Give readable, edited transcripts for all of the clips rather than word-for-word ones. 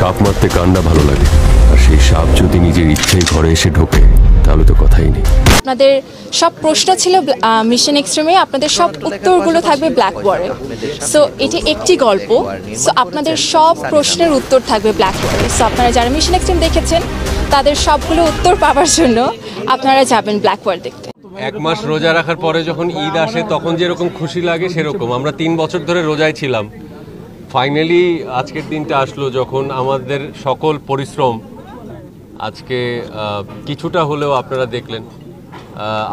সাপ মারতে কান্না ভালো লাগে, আর সেই সাপ যদি নিজের ইচ্ছেই ঘরে এসে ঢোকে তাহলে তো কথাই নেই। আপনাদের সব প্রশ্ন ছিল মিশন এক্সট্রিমে, আপনাদের সব উত্তরগুলো থাকবে ব্ল্যাক ওয়ারে। সো এটি একটি গল্প, সো আপনাদের সব প্রশ্নের উত্তর থাকবে ব্ল্যাক ওয়ারে। সো আপনারা যারা মিশন এক্সট্রিম দেখেছেন তাদের সবগুলো উত্তর পাওয়ার জন্য আপনারা যাবেন ব্ল্যাক ওয়ার দেখতে। এক মাস রোজা রাখার পরে যখন ঈদ আসে তখন যেরকম খুশি লাগে সেরকম আমরা 3 বছর ধরে রোজায় ছিলাম। ফাইনালি আজকের দিনটা আসলো যখন আমাদের সকল পরিশ্রম আজকে কিছুটা হলেও আপনারা দেখলেন।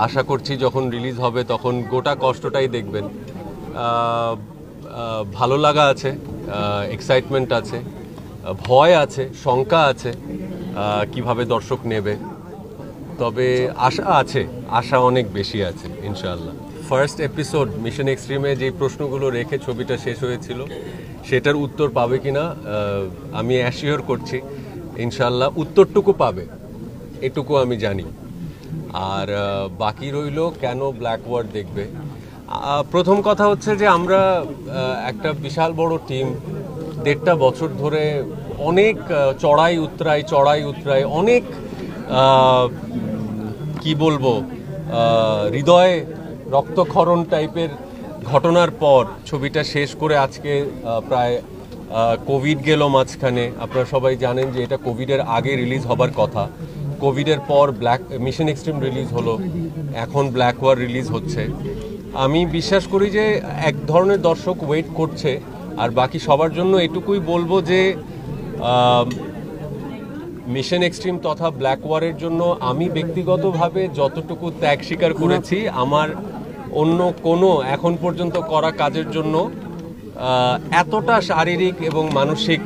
আশা করছি যখন রিলিজ হবে তখন গোটা কষ্টটাই দেখবেন। ভালো লাগা আছে, এক্সাইটমেন্ট আছে, ভয় আছে, শঙ্কা আছে কিভাবে দর্শক নেবে, তবে আশা আছে, আশা অনেক বেশি আছে ইনশাআল্লাহ। ফার্স্ট এপিসোড মিশন এক্সট্রিমে যে প্রশ্নগুলো রেখে ছবিটা শেষ হয়েছিল সেটার উত্তর পাবে কিনা আমি অ্যাসিওর করছি ইনশাআল্লাহ উত্তরটুকু পাবে, এটুকু আমি জানি। আর বাকি রইল কেন ব্ল্যাক ওয়ার দেখবে। প্রথম কথা হচ্ছে যে আমরা একটা বিশাল বড় টিম, 1.5 বছর ধরে অনেক চড়াই উতরাই অনেক কি বলবো হৃদয় রক্তক্ষরণ টাইপের ঘটনার পর ছবিটা শেষ করে আজকে প্রায় কোভিড গেল মাঝখানে। আপনারা সবাই জানেন যে এটা কোভিডের আগে রিলিজ হবার কথা, কোভিডের পর মিশন এক্সট্রিম রিলিজ হলো, এখন ব্ল্যাক ওয়ার রিলিজ হচ্ছে। আমি বিশ্বাস করি যে এক ধরনের দর্শক ওয়েট করছে, আর বাকি সবার জন্য এটুকুই বলবো যে মিশন এক্সট্রিম তথা ব্ল্যাক ওয়ারের জন্য আমি ব্যক্তিগতভাবে যতটুকু ত্যাগ স্বীকার করেছি আমার অন্য কোনো এখন পর্যন্ত করা কাজের জন্য এতটা শারীরিক এবং মানসিক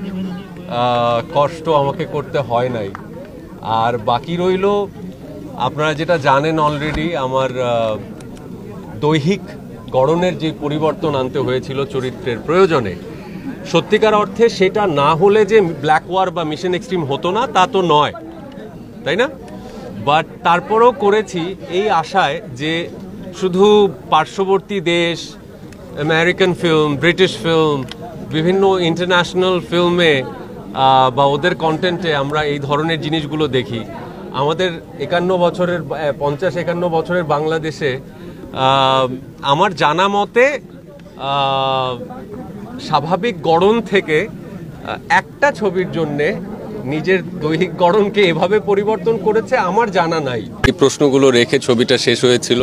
কষ্ট আমাকে করতে হয় নাই। আর বাকি রইল আপনারা যেটা জানেন অলরেডি, আমার দৈহিক গড়নের যে পরিবর্তন আনতে হয়েছিল চরিত্রের প্রয়োজনে, সত্যিকার অর্থে সেটা না হলে যে ব্ল্যাক ওয়ার বা মিশন এক্সট্রিম হতো না তা তো নয়, তাই না? বাট তারপরেও করেছি এই আশায় যে শুধু পার্শ্ববর্তী দেশ, আমেরিকান ফিল্ম, ব্রিটিশ ফিল্ম, বিভিন্ন ইন্টারন্যাশনাল ফিল্মে বা ওদের কন্টেন্টে আমরা এই ধরনের জিনিসগুলো দেখি। আমাদের 50-51 বছরের বাংলাদেশে আমার জানা মতে স্বাভাবিক গড়ন থেকে একটা ছবির জন্যে নিজের দৈহিক গড়নকে এভাবে পরিবর্তন করেছে আমার জানা নাই। এই প্রশ্নগুলো রেখে ছবিটা শেষ হয়েছিল,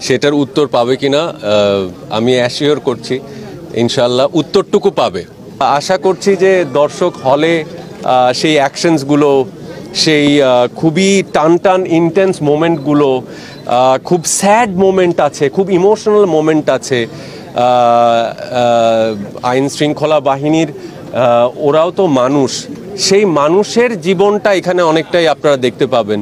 সেটার উত্তর পাবে কিনা আমি অ্যাসিওর করছি ইনশাআল্লাহ উত্তরটুকু পাবে। আশা করছি যে দর্শক হলে সেই অ্যাকশনসগুলো, সেই খুবই টান ইন্টেন্স মোমেন্টগুলো, খুব স্যাড মোমেন্ট আছে, খুব ইমোশনাল মোমেন্ট আছে, আইন শৃঙ্খলা বাহিনীর ওরাও তো মানুষ, সেই মানুষের জীবনটা এখানে অনেকটাই আপনারা দেখতে পাবেন।